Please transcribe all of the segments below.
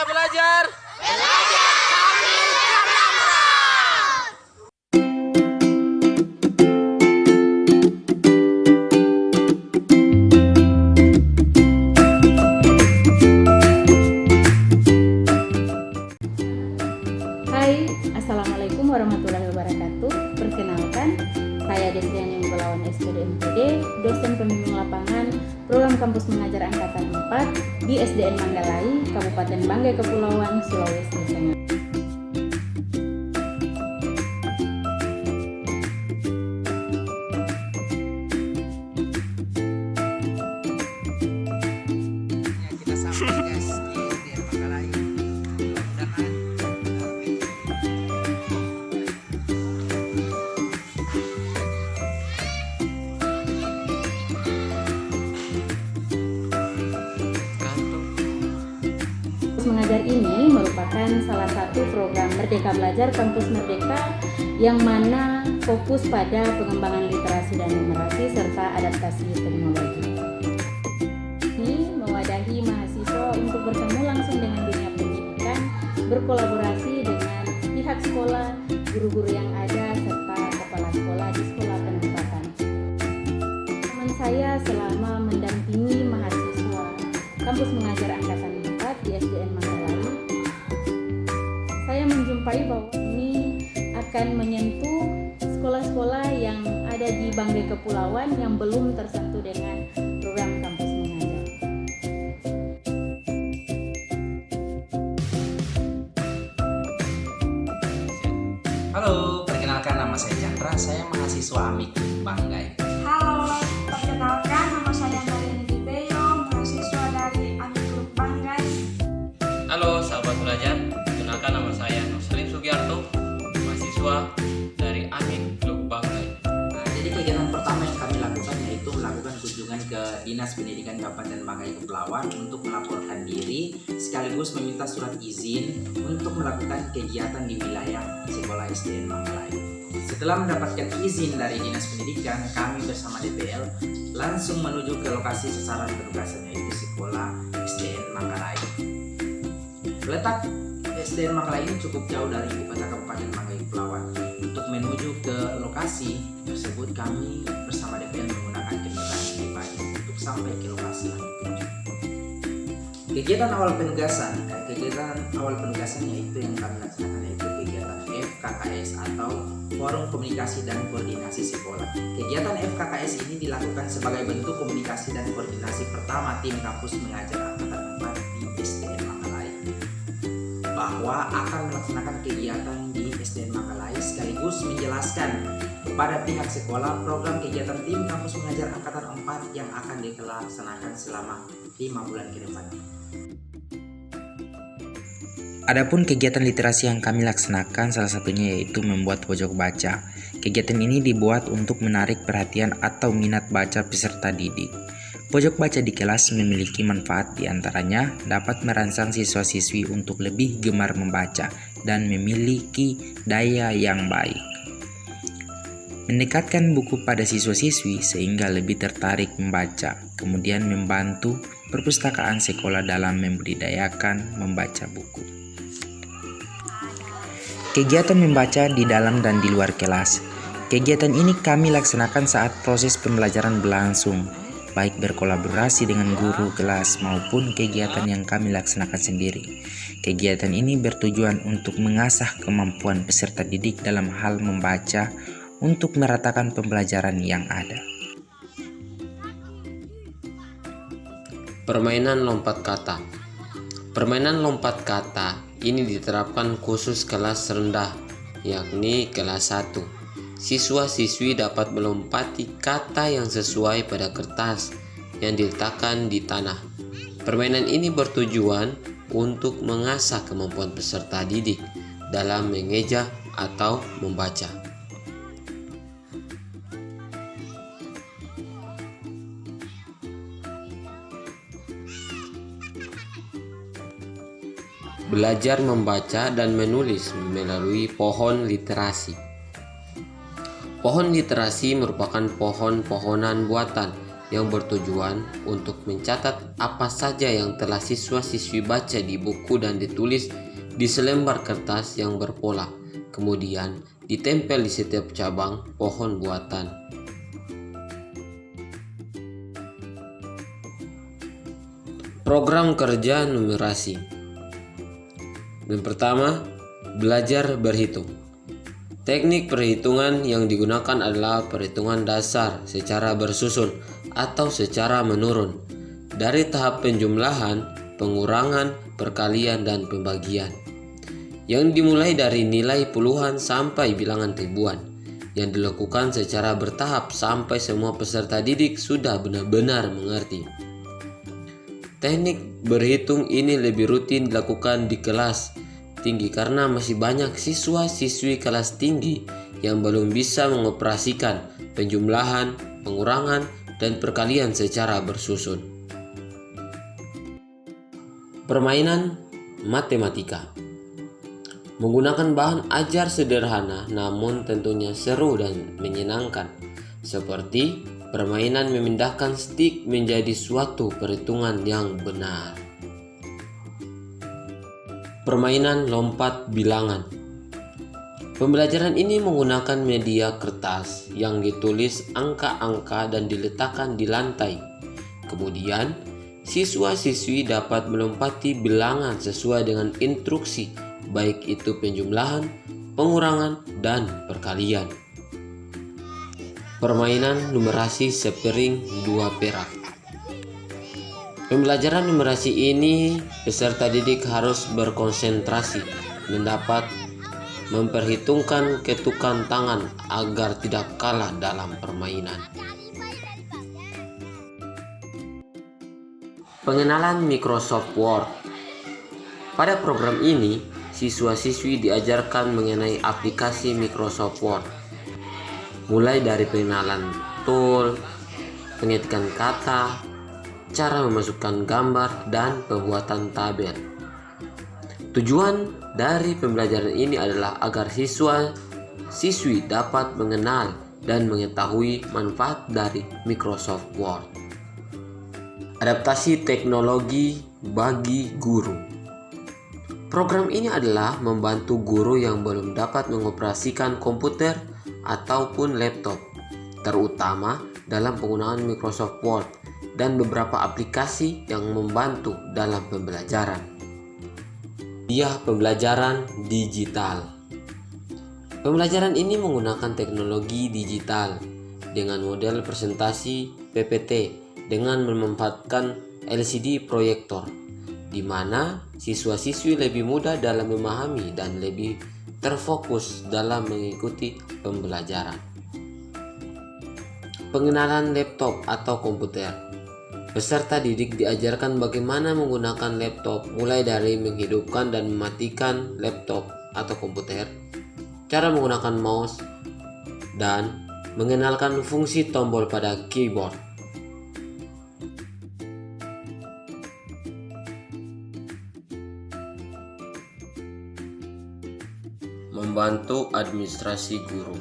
belajar. Belajar sambil bermanfaat. Hai, Assalamualaikum warahmatullahi wabarakatuh. Perkenalkan, saya Desiani Belawan SPDMPD, dosen pembimbing lapangan program kampus mengajar angkatan 4 di SDN Manggalai, Kabupaten Banggai Kepulauan, Sulawesi Tengah. Kita sampai guys di SDN Manggalai. Kampus mengajar ini merupakan salah satu program Merdeka Belajar Kampus Merdeka yang mana fokus pada pengembangan literasi dan numerasi serta adaptasi teknologi. Ini mewadahi mahasiswa untuk bertemu langsung dengan dunia pendidikan, berkolaborasi dengan pihak sekolah, guru-guru yang ada, serta kepala sekolah di sekolah penempatan. Teman saya selama mendampingi mahasiswa kampus mengajar angkatan 4 di SDN Manggalai, saya menjumpai bahwa ini akan menyentuh sekolah-sekolah yang ada di Banggai Kepulauan yang belum tersentuh dengan program kampus mengajar. Halo, perkenalkan nama saya Chandra, saya mahasiswa Amik Banggai. Halo, perkenalkan nama saya Narini Dibeyo, mahasiswa dari Amikluk Banggai. Halo sahabat belajar, perkenalkan nama saya Nursalim Sugiarto, mahasiswa dari Amik Klub Banggai. Jadi kegiatan pertama yang kami lakukan yaitu melakukan kunjungan ke Dinas Pendidikan Kabupaten Banggai Kepulauan untuk melaporkan diri sekaligus meminta surat izin untuk melakukan kegiatan di wilayah sekolah SDN Manggalai. Setelah mendapatkan izin dari Dinas Pendidikan, kami bersama DPL langsung menuju ke lokasi sasaran penugasan yaitu sekolah SDN Manggalai. Letak SDN Manggalai ini cukup jauh dari ibu kota Kabupaten Banggai Kepulauan. Untuk menuju ke lokasi tersebut, kami bersama DPL menggunakan kendaraan pribadi untuk sampai ke lokasi yang dituju. Kegiatan awal penugasan yaitu yang kami laksanakan yaitu kegiatan FKKS atau Forum Komunikasi dan Koordinasi Sekolah. Kegiatan FKKS ini dilakukan sebagai bentuk komunikasi dan koordinasi pertama tim kampus mengajar angkatan 4 di SDN Manggalai, bahwa akan melaksanakan kegiatan di SDN Manggalai sekaligus menjelaskan kepada pihak sekolah program kegiatan tim kampus mengajar angkatan 4 yang akan dilaksanakan selama 5 bulan ke depan. Adapun kegiatan literasi yang kami laksanakan salah satunya yaitu membuat pojok baca. Kegiatan ini dibuat untuk menarik perhatian atau minat baca peserta didik. Pojok baca di kelas memiliki manfaat diantaranya dapat merangsang siswa-siswi untuk lebih gemar membaca dan memiliki daya yang baik. Mendekatkan buku pada siswa-siswi sehingga lebih tertarik membaca, kemudian membantu perpustakaan sekolah dalam membudidayakan membaca buku. Kegiatan membaca di dalam dan di luar kelas. Kegiatan ini kami laksanakan saat proses pembelajaran berlangsung, baik berkolaborasi dengan guru kelas maupun kegiatan yang kami laksanakan sendiri. Kegiatan ini bertujuan untuk mengasah kemampuan peserta didik dalam hal membaca untuk meratakan pembelajaran yang ada. Permainan lompat kata. Permainan lompat kata ini diterapkan khusus kelas rendah, yakni kelas 1. Siswa-siswi dapat melompati kata yang sesuai pada kertas yang diletakkan di tanah. Permainan ini bertujuan untuk mengasah kemampuan peserta didik dalam mengeja atau membaca. Belajar membaca dan menulis melalui pohon literasi. Pohon literasi merupakan pohon-pohonan buatan yang bertujuan untuk mencatat apa saja yang telah siswa-siswi baca di buku dan ditulis di selembar kertas yang berpola, kemudian ditempel di setiap cabang pohon buatan. Program kerja numerasi. Yang pertama, belajar berhitung. Teknik perhitungan yang digunakan adalah perhitungan dasar secara bersusun atau secara menurun, dari tahap penjumlahan, pengurangan, perkalian, dan pembagian, yang dimulai dari nilai puluhan sampai bilangan ribuan, yang dilakukan secara bertahap sampai semua peserta didik sudah benar-benar mengerti. Teknik berhitung ini lebih rutin dilakukan di kelas tinggi karena masih banyak siswa-siswi kelas tinggi yang belum bisa mengoperasikan penjumlahan, pengurangan, dan perkalian secara bersusun. Permainan matematika menggunakan bahan ajar sederhana namun tentunya seru dan menyenangkan, seperti permainan memindahkan stik menjadi suatu perhitungan yang benar. Permainan lompat bilangan. Pembelajaran ini menggunakan media kertas yang ditulis angka-angka dan diletakkan di lantai. Kemudian, siswa-siswi dapat melompati bilangan sesuai dengan instruksi, baik itu penjumlahan, pengurangan, dan perkalian. Permainan numerasi sepiring 2 perak. Pembelajaran numerasi ini peserta didik harus berkonsentrasi dan dapat memperhitungkan ketukan tangan agar tidak kalah dalam permainan. Pengenalan Microsoft Word. Pada program ini, siswa-siswi diajarkan mengenai aplikasi Microsoft Word, mulai dari pengenalan tool, pengetikan kata, cara memasukkan gambar, dan pembuatan tabel. Tujuan dari pembelajaran ini adalah agar siswa-siswi dapat mengenal dan mengetahui manfaat dari Microsoft Word. Adaptasi teknologi bagi guru. Program ini adalah membantu guru yang belum dapat mengoperasikan komputer ataupun laptop, terutama dalam penggunaan Microsoft Word dan beberapa aplikasi yang membantu dalam pembelajaran. Dia pembelajaran digital. Pembelajaran ini menggunakan teknologi digital dengan model presentasi PPT dengan memanfaatkan LCD proyektor, di mana siswa-siswi lebih mudah dalam memahami dan lebih terfokus dalam mengikuti pembelajaran. Pengenalan laptop atau komputer. Peserta didik diajarkan bagaimana menggunakan laptop, mulai dari menghidupkan dan mematikan laptop atau komputer, cara menggunakan mouse, dan mengenalkan fungsi tombol pada keyboard. Membantu administrasi guru.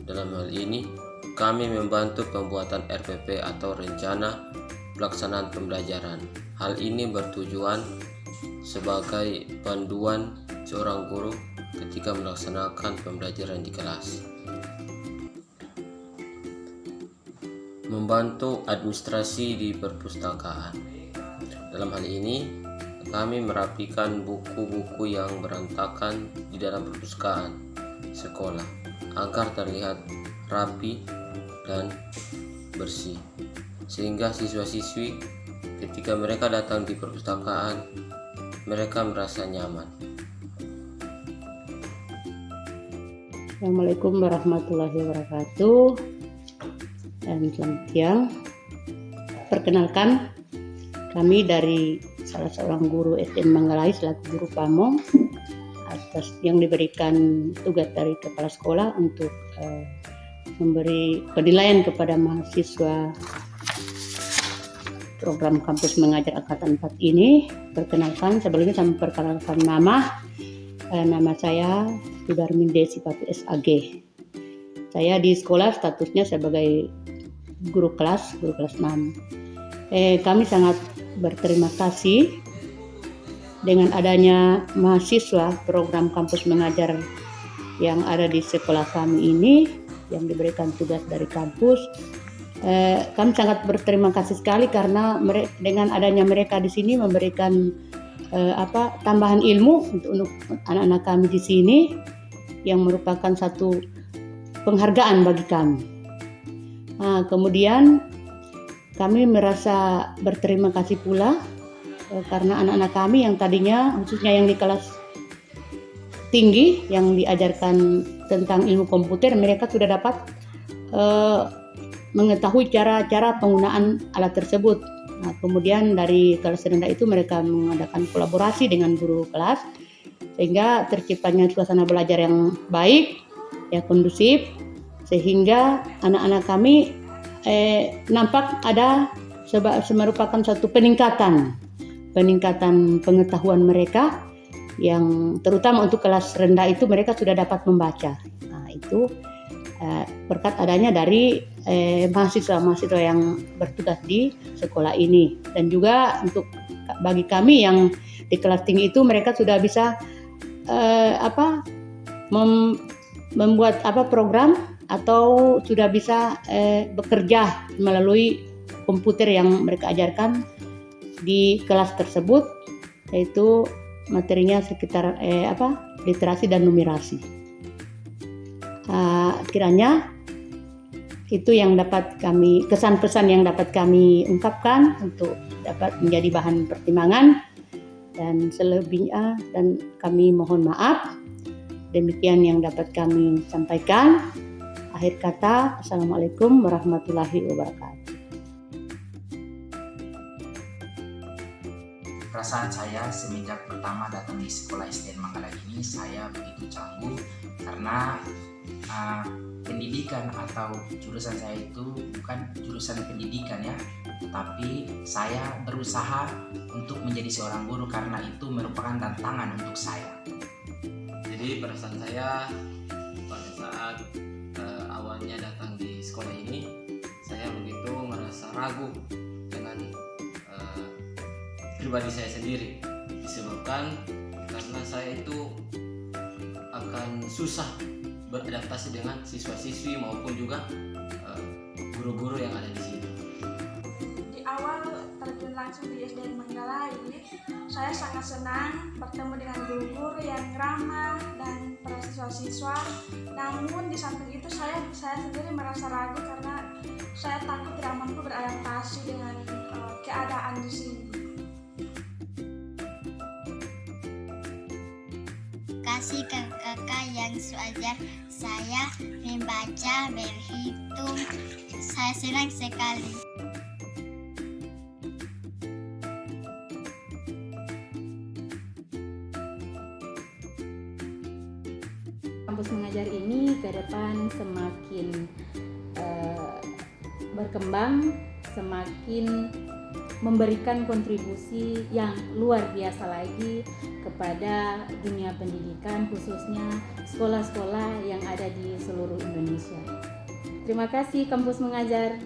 Dalam hal ini, kami membantu pembuatan RPP atau rencana pelaksanaan pembelajaran. Hal ini bertujuan sebagai panduan seorang guru ketika melaksanakan pembelajaran di kelas. Membantu administrasi di perpustakaan. Dalam hal ini, kami merapikan buku-buku yang berantakan di dalam perpustakaan sekolah agar terlihat rapi dan bersih, sehingga siswa-siswi ketika mereka datang di perpustakaan mereka merasa nyaman. Assalamualaikum warahmatullahi wabarakatuh dan selamat siang. Perkenalkan, kami dari salah seorang guru SDN Manggalai selaku guru pamong atas yang diberikan tugas dari kepala sekolah untuk memberi penilaian kepada mahasiswa program kampus mengajar angkatan 4 ini. Perkenalkan, sebelumnya saya memperkenalkan nama saya Sudarmin Desi Patu SAG. Saya di sekolah statusnya sebagai guru kelas 6. Kami sangat berterima kasih dengan adanya mahasiswa program kampus mengajar yang ada di sekolah kami ini yang diberikan tugas dari kampus. Kami sangat berterima kasih sekali karena dengan adanya mereka di sini memberikan tambahan ilmu untuk anak-anak kami di sini yang merupakan satu penghargaan bagi kami. Kemudian kami merasa berterima kasih pula karena anak-anak kami yang tadinya khususnya yang di kelas tinggi yang diajarkan tentang ilmu komputer, mereka sudah dapat mengetahui cara-cara penggunaan alat tersebut. Kemudian dari kelas rendah itu mereka mengadakan kolaborasi dengan guru kelas sehingga terciptanya suasana belajar yang baik, ya kondusif, sehingga anak-anak kami nampak ada merupakan satu peningkatan pengetahuan mereka yang terutama untuk kelas rendah itu mereka sudah dapat membaca. Itu berkat adanya dari mahasiswa-mahasiswa yang bertugas di sekolah ini, dan juga untuk bagi kami yang di kelas tinggi itu mereka sudah bisa membuat program atau sudah bisa bekerja melalui komputer yang mereka ajarkan di kelas tersebut, yaitu materinya sekitar literasi dan numerasi. Kiranya itu yang dapat kami, kesan-pesan yang dapat kami ungkapkan untuk dapat menjadi bahan pertimbangan, dan selebihnya dan kami mohon maaf. Demikian yang dapat kami sampaikan. Akhir kata, Assalamualaikum warahmatullahi wabarakatuh. Perasaan saya semenjak pertama datang di sekolah SDN Manggarai ini, saya begitu canggung karena pendidikan atau jurusan saya itu bukan jurusan pendidikan ya, tetapi saya berusaha untuk menjadi seorang guru karena itu merupakan tantangan untuk saya. Jadi perasaan saya pada saat awalnya datang di sekolah ini, saya begitu merasa ragu dengan pribadi saya sendiri, disebabkan karena saya itu akan susah beradaptasi dengan siswa-siswi maupun juga guru-guru yang ada di sini. Di awal terjun langsung di SDN Manggarai, saya sangat senang bertemu dengan guru-guru yang ramah dan para siswa-siswa. Namun di samping itu saya sendiri merasa ragu karena saya takut tidak mampu beradaptasi dengan keadaan di sini. Kasih kakak yang ajar saya membaca, berhitung. Saya senang sekali. Kampus mengajar ini ke depan semakin berkembang, semakin memberikan kontribusi yang luar biasa lagi kepada dunia pendidikan, khususnya sekolah-sekolah yang ada di seluruh Indonesia. Terima kasih Kampus Mengajar.